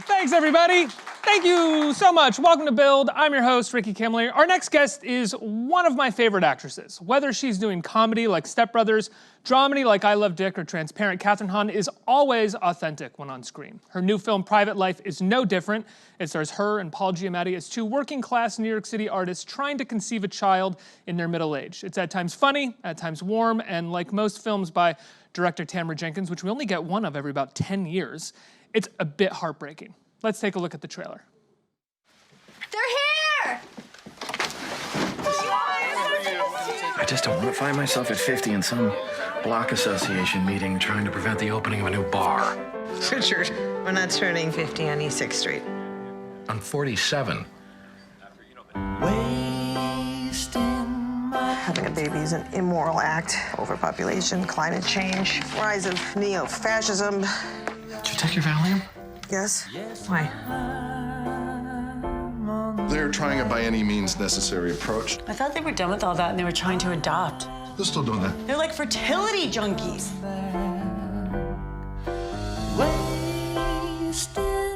Thanks, everybody. Thank you so much. Welcome to Build. I'm your host, Ricky Kimley. Our next guest is one of my favorite actresses. Whether she's doing comedy like Step Brothers, dramedy like I Love Dick, or Transparent, Kathryn Hahn is always authentic when on screen. Her new film, Private Life, is no different. It stars her and Paul Giamatti as two working-class New York City artists trying to conceive a child in their middle age. It's at times funny, at times warm, and like most films by director Tamara Jenkins, which we only get one of every about 10 years, it's a bit heartbreaking. Let's take a look at the trailer. They're here! I just don't want to find myself at 50 in some block association meeting trying to prevent the opening of a new bar. Richard, we're not turning 50 on East 6th Street. I'm 47. Having a baby is an immoral act. Overpopulation, climate change, rise of neo-fascism. Did you take your Valium? Yes? Why? They're trying a by any means necessary approach. I thought they were done with all that and they were trying to adopt. They're still doing that. They're like fertility junkies.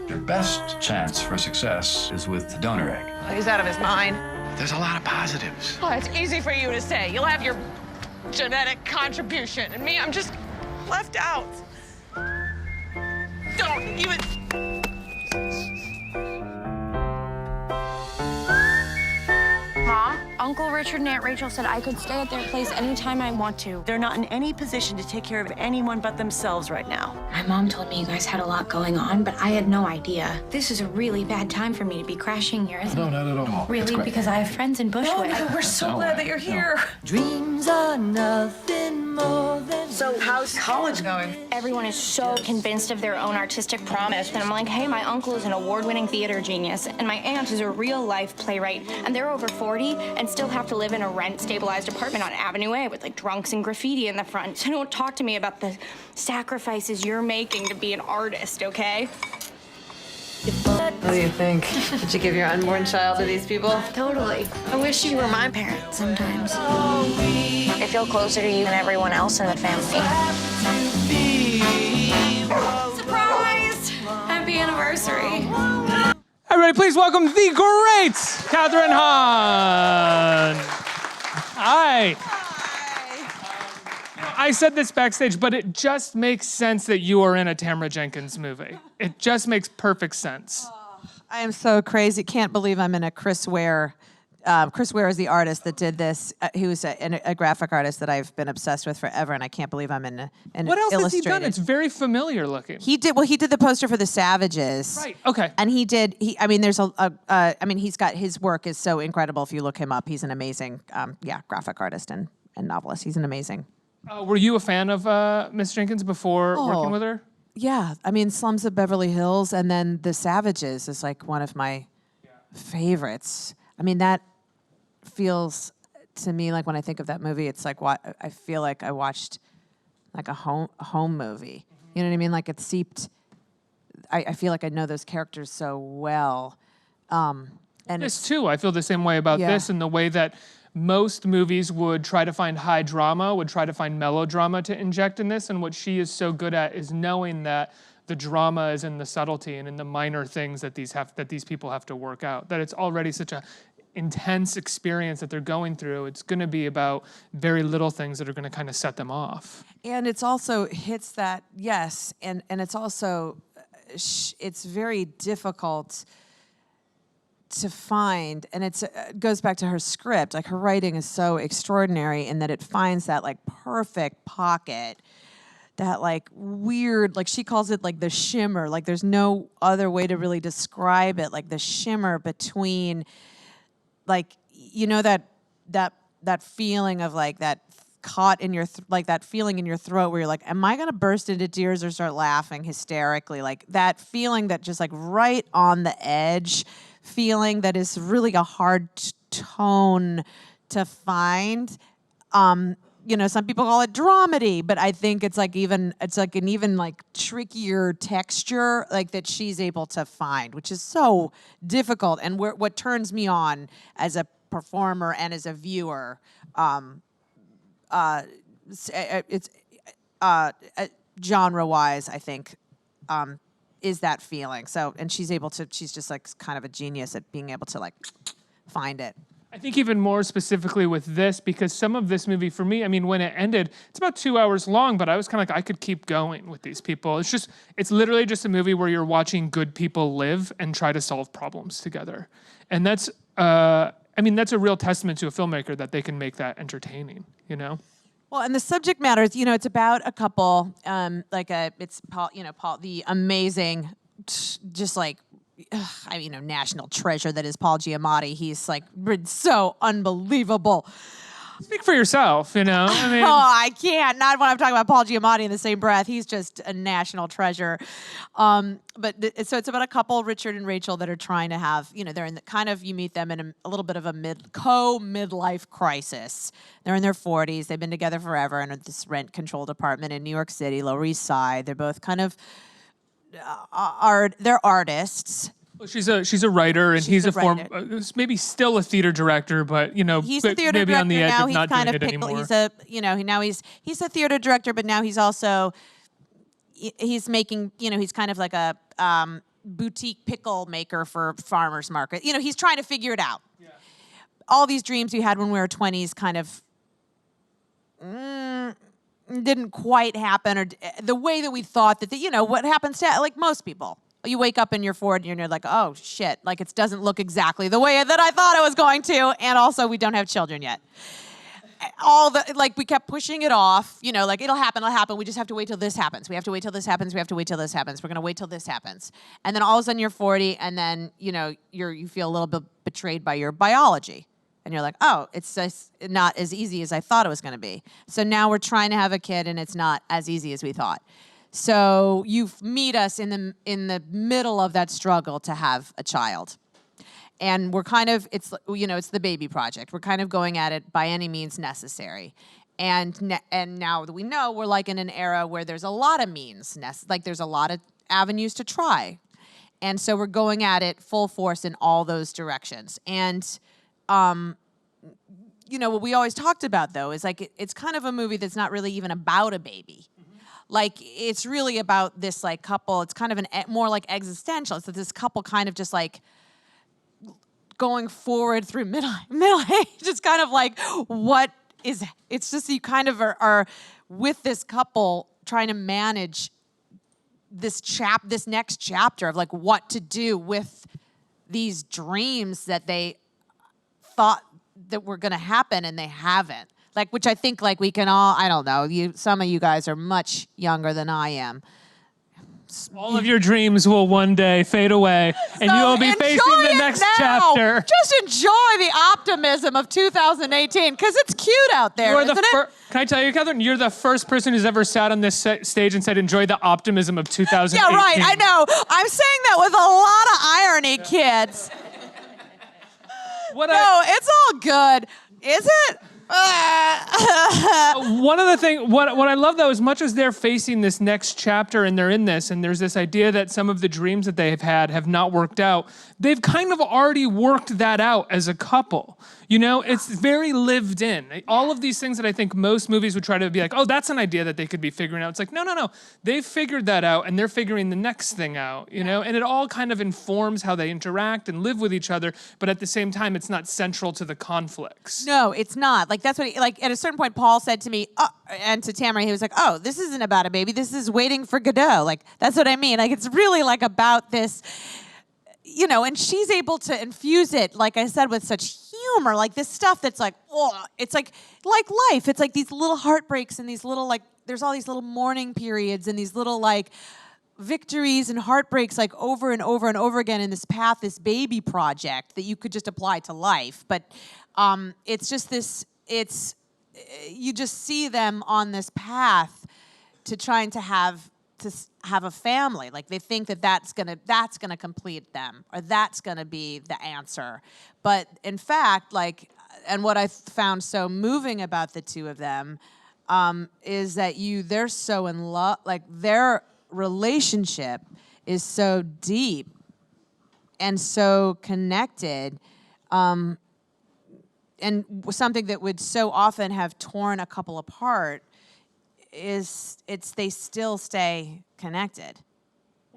Your best chance for success is with the donor egg. He's out of his mind. There's a lot of positives. Oh, it's easy for you to say. You'll have your genetic contribution. And me, I'm just left out. Don't even... Mom, Uncle Richard and Aunt Rachel said I could stay at their place anytime I want to. They're not in any position to take care of anyone but themselves right now. My mom told me you guys had a lot going on, but I had no idea. This is a really bad time for me to be crashing here, isn't it? No, not at all. Really? Because I have friends in Bushwick. We're so glad that you're here. Dreams are nothing more than... So how's college going? Everyone is so convinced of their own artistic promise that I'm like, hey, my uncle is an award-winning theater genius, and my aunt is a real-life playwright, and they're over 40 and still have to live in a rent-stabilized apartment on Avenue A with like drunks and graffiti in the front. So don't talk to me about the sacrifices you're making to be an artist, okay? What do you think? Did you give your unborn child to these people? Totally. I wish you were my parent sometimes. I feel closer to you than everyone else in the family. Surprise! Happy anniversary. Everybody, please welcome the great Kathryn Hahn. Hi. I said this backstage, but it just makes sense that you are in a Tamara Jenkins movie. It just makes perfect sense. I am so crazy. Can't believe I'm in a Chris Ware. Chris Ware is the artist that did this. He was a graphic artist that I've been obsessed with forever, and I can't believe I'm in What else has he Illustrated. done? It's very familiar looking. He did the poster for the Savages. Right. Okay. And he's got, his work is so incredible. If you look him up, he's an amazing, graphic artist and novelist. He's an amazing. Were you a fan of Miss Jenkins before working with her? Yeah, I mean, Slums of Beverly Hills, and then The Savages is like one of my favorites. I mean, that feels to me like when I think of that movie, it's like I feel like I watched like a home movie. You know what I mean? Like it seeped. I feel like I know those characters so well. And This too, I feel the same way about this, and the way that most movies would try to find high drama, would try to find melodrama to inject in this, and what she is so good at is knowing that the drama is in the subtlety and in the minor things that these people have to work out. That it's already such a intense experience that they're going through. It's going to be about very little things that are going to kind of set them off. And it's also hits that, yes, and it's also, it's very difficult to find, and it goes back to her script. Like her writing is so extraordinary in that it finds that like perfect pocket, that like weird, like she calls it like the shimmer. Like there's no other way to really describe it. Like the shimmer between, like, you know, that feeling of like that caught in your like that feeling in your throat where you're like, am I gonna burst into tears or start laughing hysterically? Like that feeling that just like right on the edge feeling that is really a hard tone to find. You know, some people call it dramedy, but I think it's like an even like trickier texture like that she's able to find, which is so difficult. And what turns me on as a performer and as a viewer, it's genre-wise, I think, is that feeling. So, and she's just like kind of a genius at being able to like find it. I think even more specifically with this, because some of this movie for me, I mean, when it ended, it's about 2 hours long, but I was kind of like, I could keep going with these people. It's literally just a movie where you're watching good people live and try to solve problems together. And that's, that's a real testament to a filmmaker that they can make that entertaining, you know? Well, and the subject matter is, it's about a couple, it's Paul, the amazing, just like, national treasure that is Paul Giamatti. He's like been so unbelievable. Speak for yourself, I mean. Oh, I can't. Not when I'm talking about Paul Giamatti in the same breath. He's just a national treasure. So it's about a couple, Richard and Rachel, that are trying to have, they're in the kind of, you meet them in a little bit of a midlife crisis. They're in their 40s. They've been together forever in this rent-controlled apartment in New York City, Lower East Side. They're both kind of they're artists. Well, she's a writer, and he's maybe still a theater director, but he's a theater maybe director on the edge now. of He's not kind doing of it anymore. He's a theater director, but now he's also he's making he's kind of like a boutique pickle maker for farmers market. He's trying to figure it out. Yeah. All these dreams we had when we were 20s kind of didn't quite happen, or the way that we thought that what happens to like most people. You wake up in your 40s and you're like, oh shit, like it doesn't look exactly the way that I thought it was going to, and also we don't have children yet. We kept pushing it off, like it'll happen. We just have to wait till this happens. We have to wait till this happens. We have to wait till this happens. We're gonna wait till this happens. And then all of a sudden you're 40, and then you feel a little bit betrayed by your biology. And you're like, oh, it's just not as easy as I thought it was going to be. So now we're trying to have a kid, and it's not as easy as we thought. So you meet us in the middle of that struggle to have a child. And we're kind of, it's the baby project. We're kind of going at it by any means necessary. And now that we know, we're like in an era where there's a lot of means, there's a lot of avenues to try. And so we're going at it full force in all those directions. And what we always talked about, though, is like it's kind of a movie that's not really even about a baby. Mm-hmm. Like it's really about this like couple. It's kind of more like existential. It's this couple kind of just like going forward through middle age. It's kind of like it's just you kind of are with this couple trying to manage this next chapter of like what to do with these dreams that they thought that were going to happen and they haven't. Which I think we can all, I don't know, some of you guys are much younger than I am. All of your dreams will one day fade away, and you will be facing the next chapter. Just enjoy the optimism of 2018, because it's cute out there, isn't it? Can I tell you, Kathryn, you're the first person who's ever sat on this stage and said, enjoy the optimism of 2018. Yeah, right, I know. I'm saying that with a lot of irony, kids. It's all good. Is it? One of the things, what I love though, as much as they're facing this next chapter and they're in this, and there's this idea that some of the dreams that they've had have not worked out, they've kind of already worked that out as a couple. It's very lived in. All of these things that I think most movies would try to be like, oh, that's an idea that they could be figuring out. It's like, no. They've figured that out, and they're figuring the next thing out, and it all kind of informs how they interact and live with each other, but at the same time, it's not central to the conflicts. No, it's not. That's what at a certain point, Paul said to me, and to Tamara, he was like, oh, this isn't about a baby. This is Waiting for Godot. That's what I mean. It's really about this, and she's able to infuse it, like I said, with such humor, this stuff that's it's like life. It's like these little heartbreaks and these little, there's all these little mourning periods and these little, victories and heartbreaks, over and over and over again in this path, this baby project that you could just apply to life. But it's just this, you just see them on this path to trying to have a family. They think that that's gonna complete them, or that's gonna be the answer. But in fact, and what I found so moving about the two of them is that they're so in love. Their relationship is so deep and so connected. And something that would so often have torn a couple apart is they still stay connected.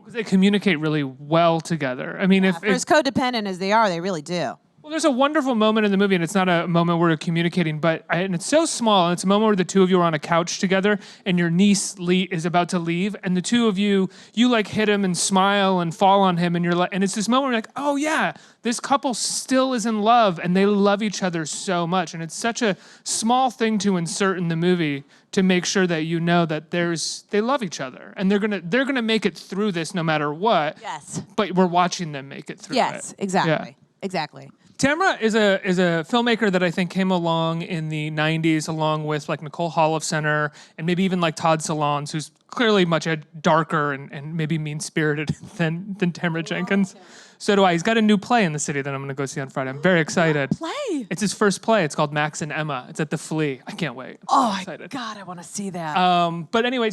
They communicate really well together. I mean, For as codependent as they are, they really do. Well, there's a wonderful moment in the movie, and it's not a moment where you're communicating, and it's so small, and it's a moment where the two of you are on a couch together, and your niece is about to leave, and the two of you like hit him and smile and fall on him, and you're like, and it's this moment where you're like, oh yeah, this couple still is in love, and they love each other so much, and it's such a small thing to insert in the movie to make sure that you know that they love each other, and they're gonna make it through this no matter what. Yes. But we're watching them make it through it. Yes, exactly. Yeah. Exactly. Tamara is a filmmaker that I think came along in the 90s along with like Nicole Holofcener and maybe even like Todd Solondz, who's clearly much darker and maybe mean-spirited than Tamara Jenkins. So do I. He's got a new play in the city that I'm going to go see on Friday. I'm very excited. Play? It's his first play. It's called Max and Emma. It's at the Flea. I can't wait. Oh, God, I want to see that. But anyway,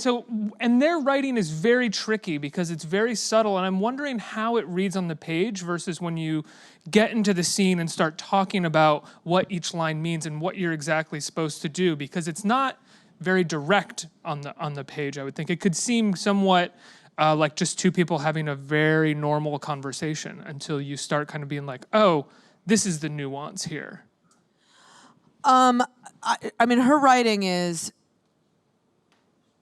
and their writing is very tricky because it's very subtle, and I'm wondering how it reads on the page versus when you get into the scene and start talking about what each line means and what you're exactly supposed to do, because it's not very direct on the page, I would think. It could seem somewhat like just two people having a very normal conversation until you start kind of being like, oh, this is the nuance here. I mean, her writing is,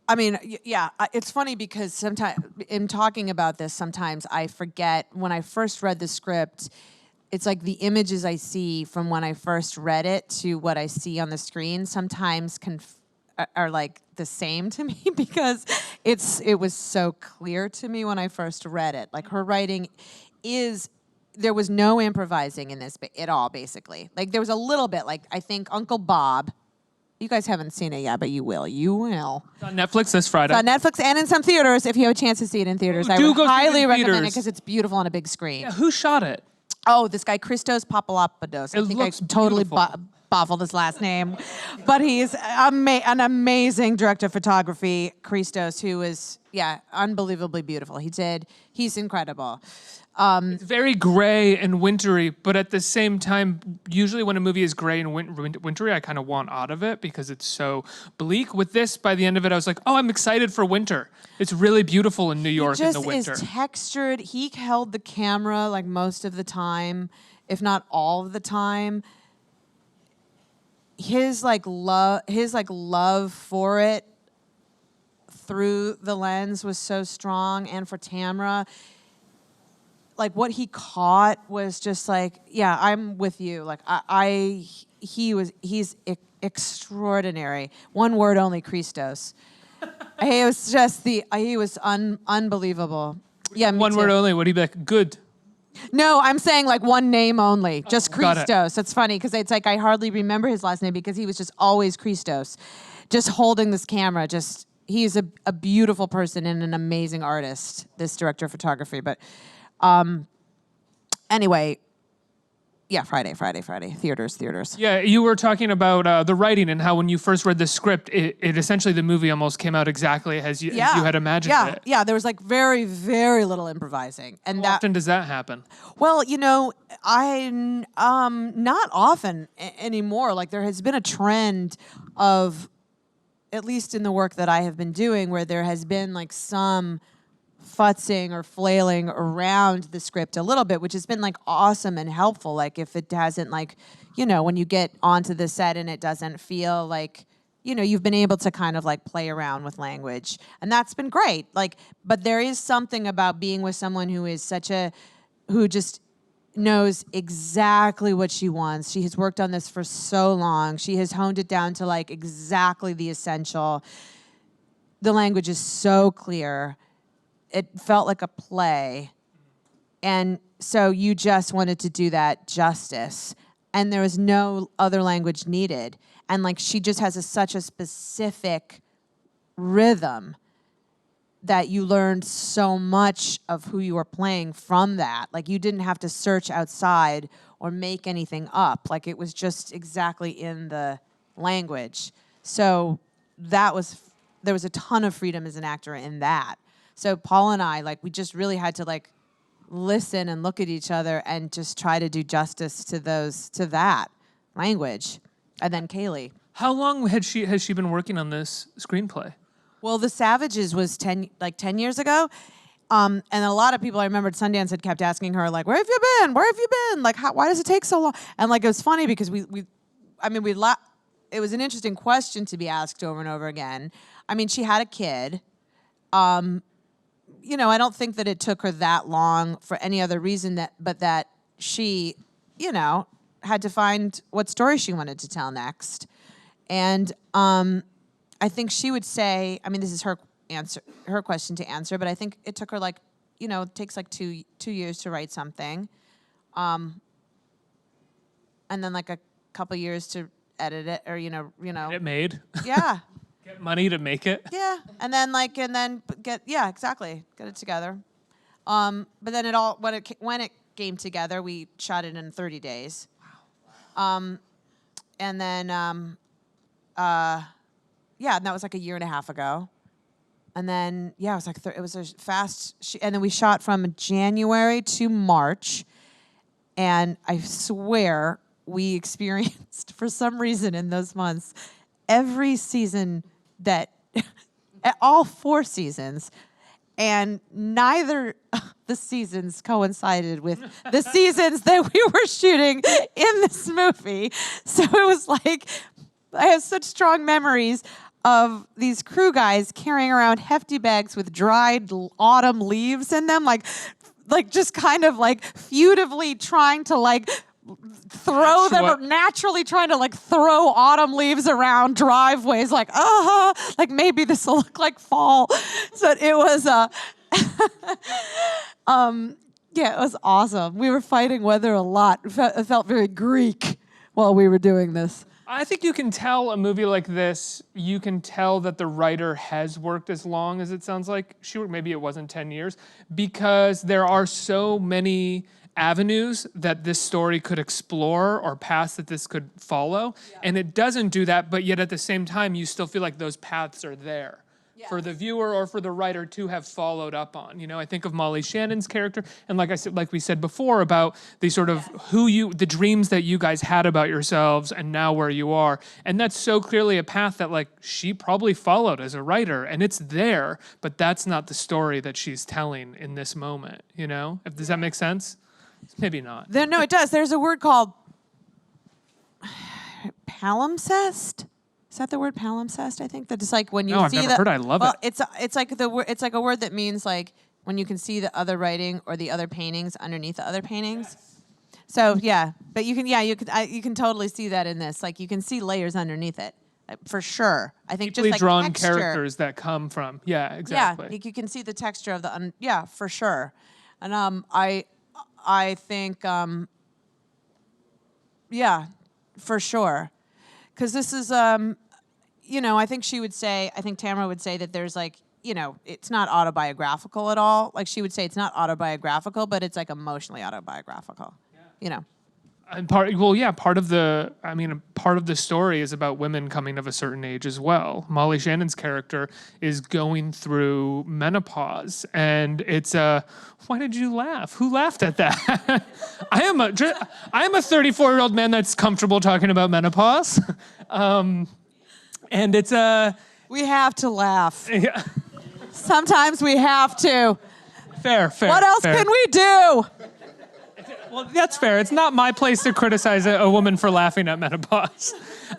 I mean, yeah, it's funny because sometimes in talking about this, sometimes I forget when I first read the script, it's like the images I see from when I first read it to what I see on the screen sometimes are like the same to me because it was so clear to me when I first read it. Like her writing there was no improvising in this at all, basically. Like there was a little bit, like I think Uncle Bob, you guys haven't seen it yet, but you will. You will. It's on Netflix this Friday. It's on Netflix and in some theaters. If you have a chance to see it in theaters, I would highly recommend it because it's beautiful on a big screen. Yeah, who shot it? Oh, this guy, Christos Papalopoulos. I think I totally baffled his last name. But he's an amazing director of photography, Christos, who is, unbelievably beautiful. He's incredible. It's very gray and wintry, but at the same time, usually when a movie is gray and wintry, I kind of want out of it because it's so bleak. With this, by the end of it, I was like, oh, I'm excited for winter. It's really beautiful in New York in the winter. It just is textured. He held the camera like most of the time, if not all of the time. His love for it through the lens was so strong, and for Tamara, like what he caught was just like, yeah, I'm with you. Like he's extraordinary. One word only, Christos. He was unbelievable. Yeah, one word only. Would he be like, good? No, I'm saying like one name only, just Christos. It's funny because it's like I hardly remember his last name because he was just always Christos, just holding this camera. He's a beautiful person and an amazing artist, this director of photography. But anyway, yeah, Friday. Theaters. Yeah, you were talking about the writing and how when you first read the script, it essentially the movie almost came out exactly as you had imagined it. Yeah, there was like very, very little improvising. And how often does that happen? Well, I not often anymore. Like there has been a trend of, at least in the work that I have been doing, where there has been like some futzing or flailing around the script a little bit, which has been like awesome and helpful. Like if it hasn't like, when you get onto the set and it doesn't feel like, you've been able to kind of like play around with language, and that's been great. Like, but there is something about being with someone who is who just knows exactly what she wants. She has worked on this for so long. She has honed it down to like exactly the essential. The language is so clear. It felt like a play. And so you just wanted to do that justice. And there was no other language needed. And like she just has such a specific rhythm that you learned so much of who you were playing from that. Like you didn't have to search outside or make anything up. Like it was just exactly in the language. So there was a ton of freedom as an actor in that. So Paul and I, like, we just really had to like listen and look at each other and just try to do justice to that language. And then Kayli. How long has she been working on this screenplay? Well, The Savages was 10 years ago. And a lot of people, I remember at Sundance had kept asking her, like, where have you been? Where have you been? Like, why does it take so long? And like, it was funny because it was an interesting question to be asked over and over again. I mean, she had a kid. You know, I don't think that it took her that long for any other reason but that she, you know, had to find what story she wanted to tell next. And I think she would say, I mean, this is her question to answer, but I think it took her like, you know, it takes like two years to write something. And then like a couple years to edit it or, you know. Get it made. Yeah. Get money to make it. Yeah. And then exactly. Get it together. But then when it came together, we shot it in 30 days. Wow. And then, and that was like a year and a half ago. And then, it was like, it was a fast, and then we shot from January to March. And I swear we experienced, for some reason in those months, every season all 4 seasons, and neither of the seasons coincided with the seasons that we were shooting in this movie. So it was like, I have such strong memories of these crew guys carrying around hefty bags with dried autumn leaves in them, like just kind of like futilely trying to like throw them, or naturally trying to like throw autumn leaves around driveways, like maybe this will look like fall. So it was it was awesome. We were fighting weather a lot. It felt very Greek while we were doing this. I think you can tell a movie like this, you can tell that the writer has worked as long as it sounds like she worked. Maybe it wasn't 10 years, because there are so many avenues that this story could explore or paths that this could follow. Yeah. And it doesn't do that, but yet at the same time, you still feel like those paths are there. Yes. For the viewer or for the writer to have followed up on. You know, I think of Molly Shannon's character, and like we said before, about the sort of the dreams that you guys had about yourselves and now where you are. And that's so clearly a path that like she probably followed as a writer, and it's there, but that's not the story that she's telling in this moment, you know? Does that make sense? Maybe not. No, it does. There's a word called palimpsest. Is that the word palimpsest? I think that it's like when you see I've never heard. I love it. It's like it's like a word that means like when you can see the other writing or the other paintings underneath the other paintings. Yes. So but you can totally see that in this. Like you can see layers underneath it, for sure. I think deeply just like drawn texture, characters that come from exactly. Yeah, you can see the texture of the for sure. And I think for sure. Because this is, I think Tamara would say that there's like, it's not autobiographical at all. Like she would say it's not autobiographical, but it's like emotionally autobiographical, And part of the story is about women coming of a certain age as well. Molly Shannon's character is going through menopause, and it's why did you laugh? Who laughed at that? I am a 34-year-old man that's comfortable talking about menopause, and it's we have to laugh. Yeah. Sometimes we have to. Fair. What else can we do? Well, that's fair. It's not my place to criticize a woman for laughing at menopause.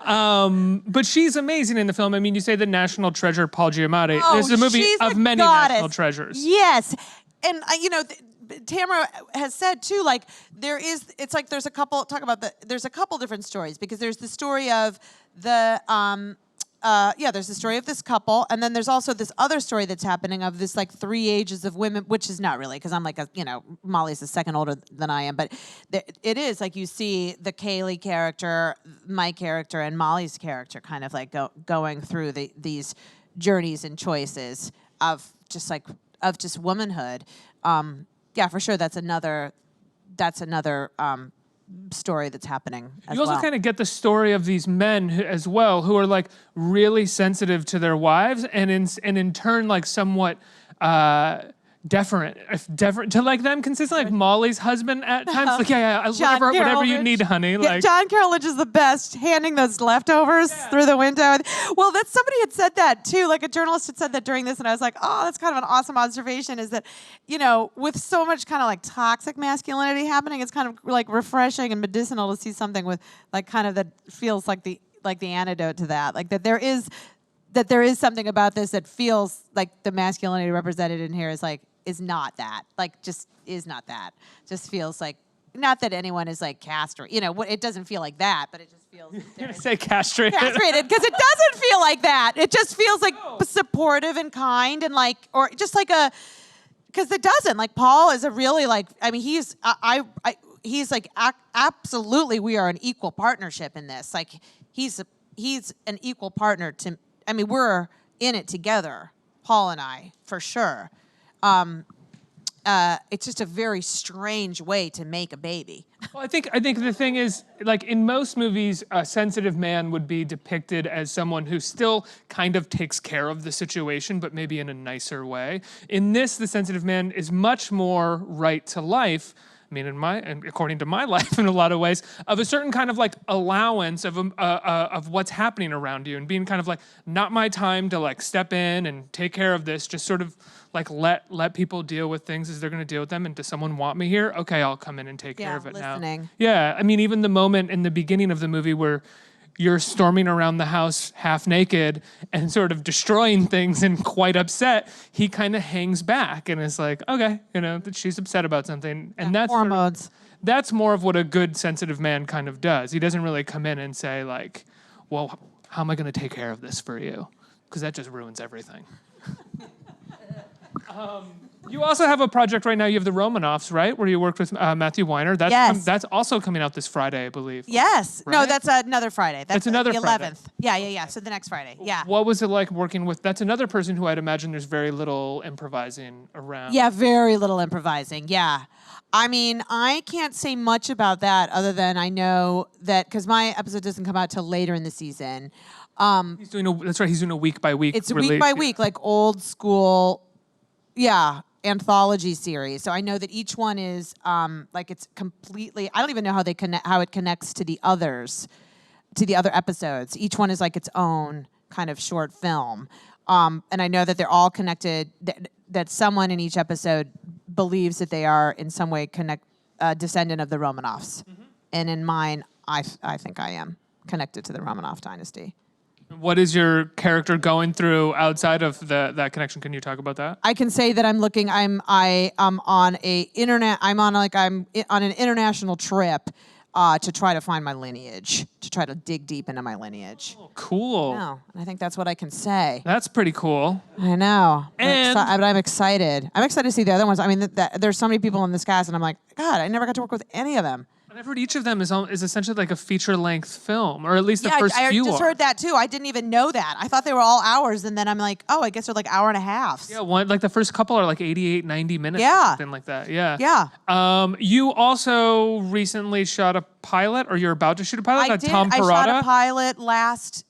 But she's amazing in the film. I mean, you say the national treasure, Paul Giamatti. This is a movie of many national treasures. Yes. And, Tamara has said, too, like, there's a couple different stories, because there's the story of there's the story of this couple, and then there's also this other story that's happening of this like 3 ages of women, which is not really, because I'm like Molly's a second older than I am, but it is like you see the Kayli character, my character, and Molly's character kind of like going through these journeys and choices of just womanhood. For sure, that's another story that's happening as well. You also kind of get the story of these men as well, who are like really sensitive to their wives, and in turn like somewhat deferent to like them consistently, like Molly's husband at times. Like, whatever you need, honey. Yeah, Like John Carrollage is the best, handing those leftovers through the window. Well, somebody had said that too. Like a journalist had said that during this, and I was like, oh, that's kind of an awesome observation. Is that, with so much kind of like toxic masculinity happening, it's kind of like refreshing and medicinal to see something with like kind of that feels like the antidote to that. Like that there is something about this that feels like the masculinity represented in here is not that. Like, just is not that. Just feels like, not that anyone is like castrated. It doesn't feel like that, but it just feels. You're gonna say castrated. Castrated, because it doesn't feel like that. It just feels like supportive and kind and like, or just like because it doesn't. Like, Paul is a really like, I mean, he's like, absolutely, we are an equal partnership in this. Like, he's an equal partner to, I mean, we're in it together, Paul and I, for sure. It's just a very strange way to make a baby. Well, I think the thing is, like in most movies, a sensitive man would be depicted as someone who still kind of takes care of the situation, but maybe in a nicer way. In this, the sensitive man is much more right to life. I mean, according to my life, in a lot of ways, of a certain kind of like allowance of what's happening around you, and being kind of like, not my time to like step in and take care of this. Just sort of like let people deal with things as they're going to deal with them. And does someone want me here? Okay, I'll come in and take care of it listening. now. Yeah, I mean, even the moment in the beginning of the movie where you're storming around the house half naked and sort of destroying things and quite upset, he kind of hangs back and is like, okay, that she's upset about something. And that's hormones. That's more of what a good sensitive man kind of does. He doesn't really come in and say like, well, how am I going to take care of this for you? Because that just ruins everything. You also have a project right now. You have the Romanoffs, right? Where you worked with Matthew Weiner. That's also coming out this Friday, I believe. Yes. Right? No, that's another Friday. That's another the 11th. Friday. Yeah. So the next Friday. Yeah. What was it like working with? That's another person who I'd imagine there's very little improvising around. Yeah, very little improvising. Yeah. I mean, I can't say much about that other than I know that because my episode doesn't come out till later in the season. He's doing a week by week. It's a week by week, like old school. Yeah. Anthology series. So I know that each one is like it's completely, I don't even know how it connects to the other episodes. Each one is like its own kind of short film. And I know that they're all connected, that someone in each episode believes that they are in some way descendant of the Romanovs. Mm-hmm. And in mine, I think I am connected to the Romanov dynasty. What is your character going through outside of that connection? Can you talk about that? I can say that I'm on an international trip to try to find my lineage, to try to dig deep into my lineage. Oh, cool. No, I think that's what I can say. That's pretty cool. I know. And but I'm excited. I'm excited to see the other ones. I mean, there's so many people in this cast, and I'm like, God, I never got to work with any of them. I've heard each of them is essentially like a feature-length film, or at least the first few. I just heard that too. I didn't even know that. I thought they were all hours, and then I'm like, oh, I guess they're like hour and a half. Yeah, like the first couple are like 88, 90 minutes. Yeah. Something like that. Yeah. Yeah. You also recently shot a pilot, or you're about to shoot a pilot? I did. Tom Perrotta? I shot a pilot last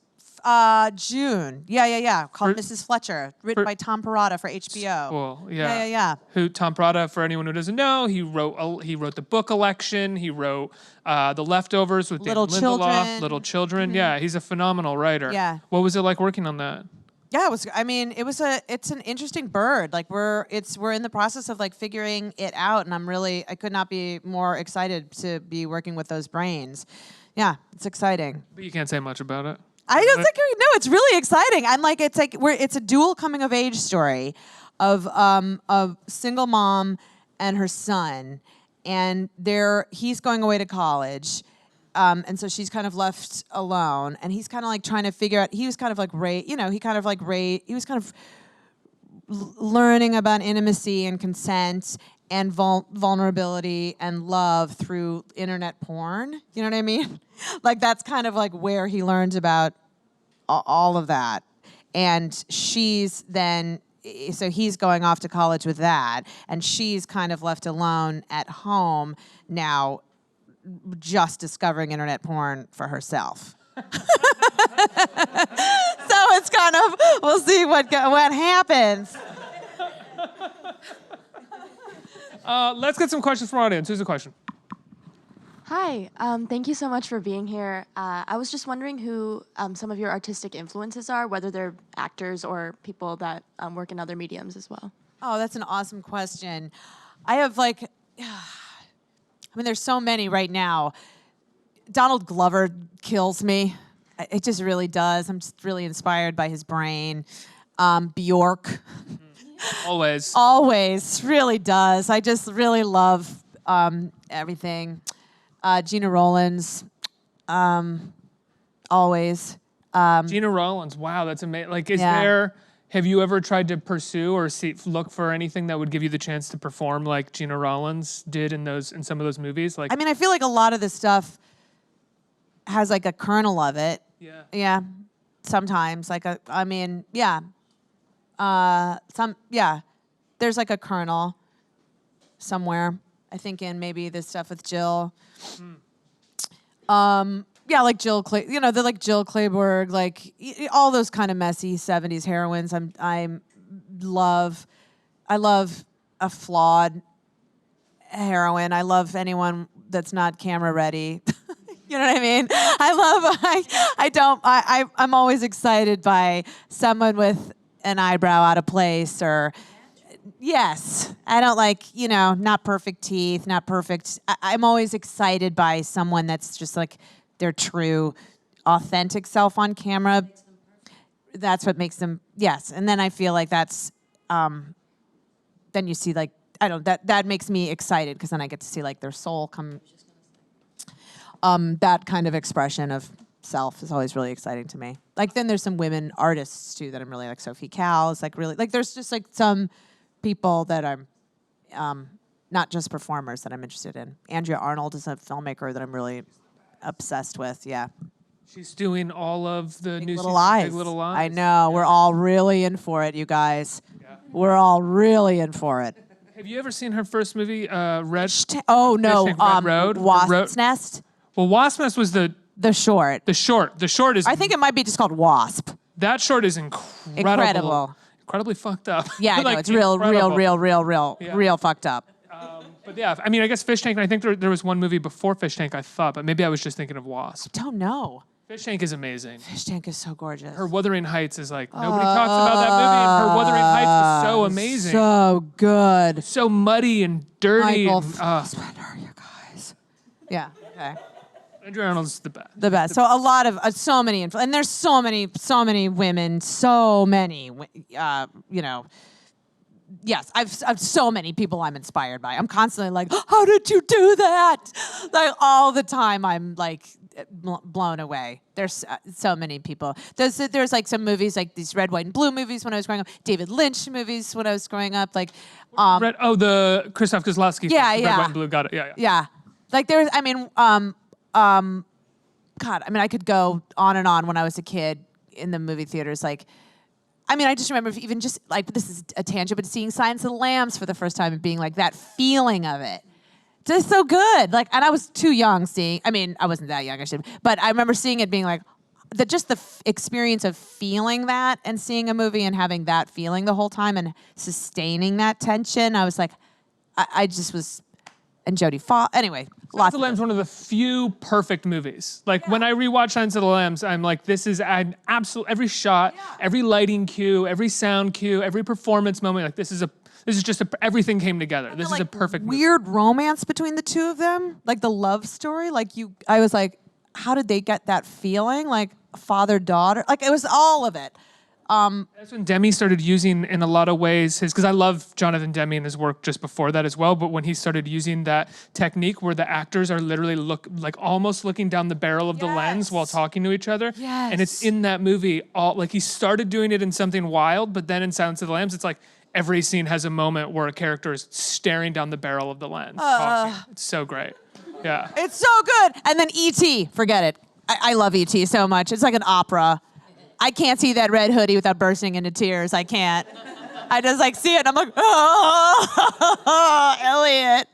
June. Yeah. Called Mrs. Fletcher, written by Tom Perrotta for HBO. Cool. Yeah. Yeah. Who Tom Perrotta, for anyone who doesn't know, he wrote the book Election. He wrote The Leftovers with David Lindelof. Little Children. Mm-hmm. Yeah, he's a phenomenal writer. Yeah. What was it like working on that? Yeah, it's an interesting bird. Like we're in the process of like figuring it out, and I could not be more excited to be working with those brains. Yeah, it's exciting. But you can't say much about it. I just think no, it's really exciting. It's a dual coming of age story of single mom and her son, and he's going away to college, and so she's kind of left alone, and he's kind of like trying to figure out. He was kind of like he was kind of learning about intimacy and consent and vulnerability and love through internet porn. You know what I mean? Like that's kind of like where he learns about all of that. And so he's going off to college with that, and she's kind of left alone at home now, just discovering internet porn for herself. So it's kind of, we'll see what happens. Let's get some questions from our audience. Who's the question? Hi, thank you so much for being here. I was just wondering who some of your artistic influences are, whether they're actors or people that work in other mediums as well. Oh, that's an awesome question. I have like, there's so many right now. Donald Glover kills me. It just really does. I'm just really inspired by his brain. Bjork. Always. Always, really does. I just really love everything. Gina Rollins, always. Gina Rollins, wow, that's amazing. Like, have you ever tried to pursue or look for anything that would give you the chance to perform like Gina Rollins did in some of those movies? Like, I feel like a lot of this stuff has like a kernel of it. Yeah. Yeah. Sometimes, there's like a kernel somewhere. I think in maybe this stuff with Jill. Like Jill they're like Jill Clayburgh, like all those kind of messy 70s heroines. I love a flawed heroine. I love anyone that's not camera ready. You know what I mean? I'm always excited by someone with an eyebrow out of place or, yes. I don't like, not perfect teeth, not perfect. I'm always excited by someone that's just like their true, authentic self on camera. That's what makes them, yes. And then I feel like that's, then you see like, that makes me excited because then I get to see like their soul come. That kind of expression of self is always really exciting to me. Like then there's some women artists too that I'm really like. Sophie Calle is like really, like there's just like some people that I'm, not just performers that I'm interested in. Andrea Arnold is a filmmaker that I'm really obsessed with, yeah. She's doing all of the new Little Lies. Big Little Lies. I know, we're all really in for it, you guys. Yeah. We're all really in for it. Have you ever seen her first movie, Red? Oh no, Red Road? Wasp's Nest. Well, Wasp's Nest was the short. The short is. I think it might be just called Wasp. That short is incredible. Incredibly fucked up. Yeah, like, it's real fucked up. But yeah, I guess Fish Tank. And I think there was one movie before Fish Tank. I thought, but maybe I was just thinking of Wasp. Don't know. Fish Tank is amazing. Fish Tank is so gorgeous. Her Wuthering Heights is like nobody talks about that movie, and her Wuthering Heights is so amazing. So good. So muddy and dirty. Michael Fassbender, you guys. Yeah. Okay. Andrea Arnold's the best. The best. So a lot of so many, and there's so many women, so many, Yes, I've so many people I'm inspired by. I'm constantly like, how did you do that? Like all the time, I'm like blown away. There's so many people. There's like some movies like these red, white, and blue movies when I was growing up. David Lynch movies when I was growing up. Like, the Krzysztof Kieslowski. Yeah, Red, yeah. White, and Blue. Got it. Yeah. Yeah. Like there's, I could go on and on when I was a kid in the movie theaters. Like, I just remember even just like, this is a tangent, but seeing Silence of the Lambs for the first time and being like that feeling of it. Just so good. Like, and I was too young seeing, I wasn't that young, but I remember seeing it being like, the experience of feeling that and seeing a movie and having that feeling the whole time and sustaining that tension. I was like, I just was, and Jodie Foster, anyway. Silence of the Lambs is one of the few perfect movies. Like when I rewatch Silence of the Lambs, I'm like, this is an absolute, every shot, every lighting cue, every sound cue, every performance moment. Like this is just everything came together. This is a perfect weird romance between the two of them, like the love story. Like I was like, how did they get that feeling? Like father-daughter, like it was all of it. That's when Demme started using, in a lot of ways, because I love Jonathan Demme and his work just before that as well, but when he started using that technique where the actors are literally almost looking down the barrel of the lens while talking to each other. Yes. And it's in that movie, he started doing it in Something Wild, but then in Silence of the Lambs, it's like every scene has a moment where a character is staring down the barrel of the lens. Talking. It's so great. Yeah. It's so good. And then E.T., forget it. I love E.T. so much. It's like an opera. I can't see that red hoodie without bursting into tears. I can't. I just see it and I'm like, oh, Elliot.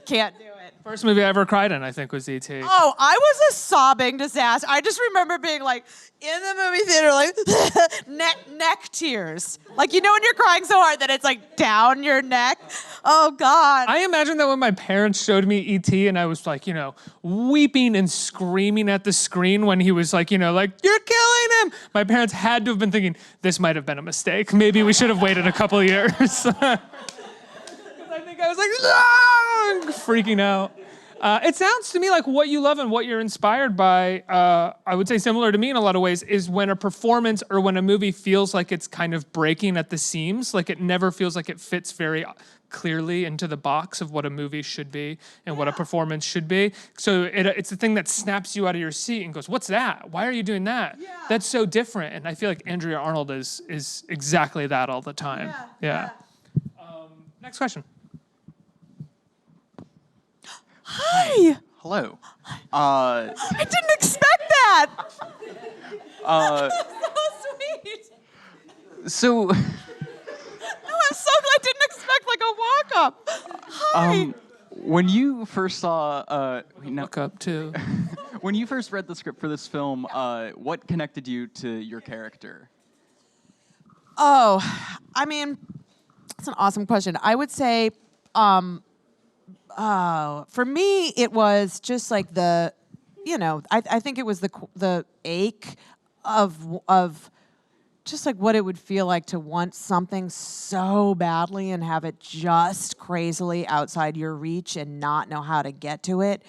Can't do it. First movie I ever cried in, I think, was E.T. Oh, I was a sobbing disaster. I just remember being like in the movie theater, like neck tears. Like, you know when you're crying so hard that it's like down your neck? Oh, God. I imagine that when my parents showed me E.T. and I was like, weeping and screaming at the screen when he was like, like, you're killing him. My parents had to have been thinking, this might have been a mistake. Maybe we should have waited a couple of years. Because I think I was like, ah! Freaking out. It sounds to me like what you love and what you're inspired by, I would say similar to me in a lot of ways, is when a performance or when a movie feels like it's kind of breaking at the seams, like it never feels like it fits very clearly into the box of what a movie should be and what a performance should be. So it's the thing that snaps you out of your seat and goes, what's that? Why are you doing that? Yeah. That's so different. And I feel like Andrea Arnold is exactly that all the time. Yeah. Next question. Hi. Hello. I didn't expect that. Uh, so sweet. so, No, I'm so glad I didn't expect like a walk-up. Hi. when you first saw, walk up too. When you first read the script for this film, what connected you to your character? Oh, I mean, that's an awesome question. I would say, for me, it was just like I think it was the ache of just like what it would feel like to want something so badly and have it just crazily outside your reach and not know how to get to it.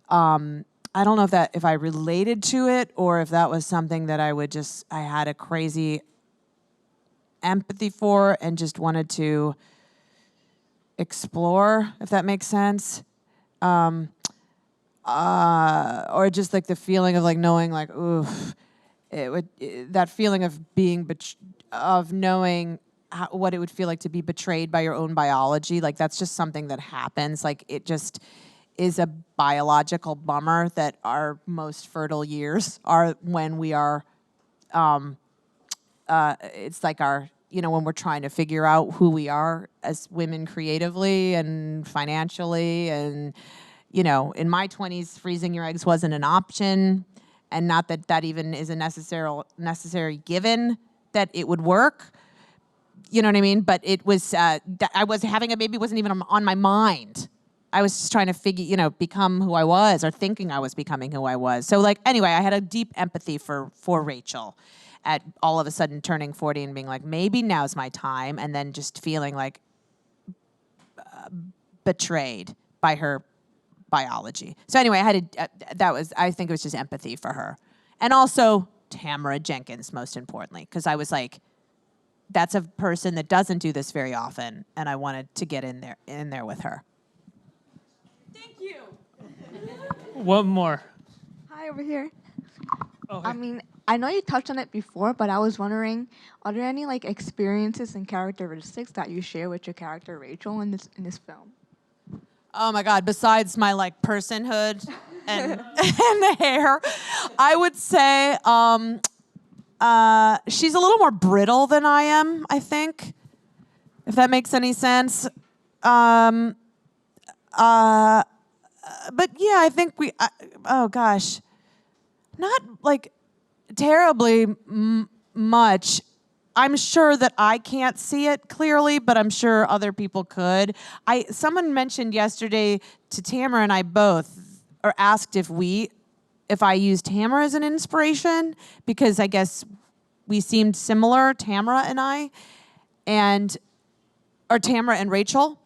I don't know if I related to it or if that was something that I had a crazy empathy for and just wanted to explore, if that makes sense. Or just like the feeling of like knowing like, oof, that feeling of being, of knowing what it would feel like to be betrayed by your own biology. Like that's just something that happens. Like it just is a biological bummer that our most fertile years are when we are, it's like our, when we're trying to figure out who we are as women creatively and financially. And, in my 20s, freezing your eggs wasn't an option. And not that even is a necessary given that it would work. You know what I mean? But it was, I was having a baby wasn't even on my mind. I was just trying to become who I was or thinking I was becoming who I was. So anyway, I had a deep empathy for Rachel at all of a sudden turning 40 and being like, maybe now's my time. And then just feeling like betrayed by her biology. So anyway, I think it was just empathy for her. And also Tamara Jenkins, most importantly, because I was like, that's a person that doesn't do this very often. And I wanted to get in there with her. Thank you. One more. Hi, over here. Oh, hey. I mean, I know you touched on it before, but I was wondering, are there any experiences and characteristics that you share with your character Rachel in this film? Oh my God, besides my personhood and the hair, I would say she's a little more brittle than I am, I think, if that makes any sense. But yeah, I think oh gosh, not terribly much. I'm sure that I can't see it clearly, but I'm sure other people could. Someone mentioned yesterday to Tamara and I both, or asked if I used Tamara as an inspiration, because I guess we seemed similar, Tamara and I, or Tamara and Rachel.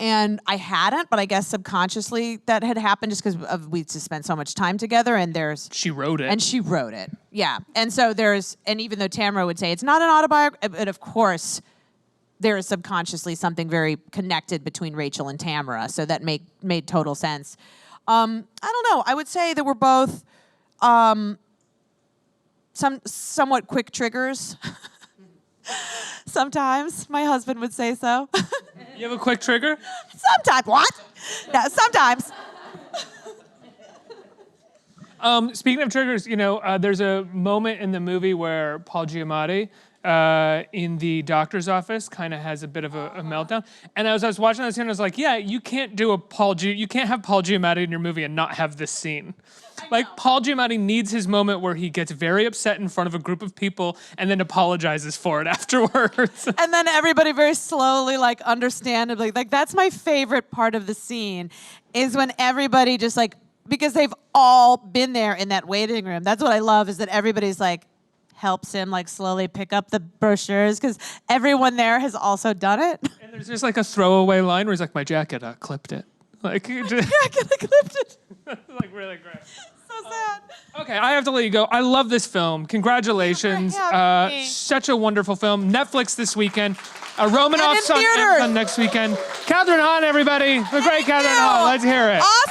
And I hadn't, but I guess subconsciously that had happened just because we just spent so much time together. And she wrote it. And she wrote it, yeah. And so and even though Tamara would say it's not an autobiography, but of course there is subconsciously something very connected between Rachel and Tamara. So that made total sense. I don't know. I would say that we're both somewhat quick triggers. Sometimes my husband would say so. You have a quick trigger? Sometimes. What? No, sometimes. Speaking of triggers, there's a moment in the movie where Paul Giamatti in the doctor's office kind of has a bit of a meltdown. And as I was watching that scene, I was like, yeah, you can't have Paul Giamatti in your movie and not have this scene. Like, Paul Giamatti needs his moment where he gets very upset in front of a group of people and then apologizes for it afterwards. And then everybody very slowly, like, understandably, like, that's my favorite part of the scene, is when everybody just, like, because they've all been there in that waiting room. That's what I love, is that everybody's like, helps him like slowly pick up the brochures, because everyone there has also done it. And there's just like a throwaway line where he's like, my jacket clipped it. Like, My jacket clipped it. like really great. So sad. Okay, I have to let you go. I love this film. Congratulations. Such a wonderful film. Netflix this weekend. Romanoff's on Amazon next weekend. Kathryn Hahn, everybody. The great Kathryn Hahn. Let's hear it. Awesome.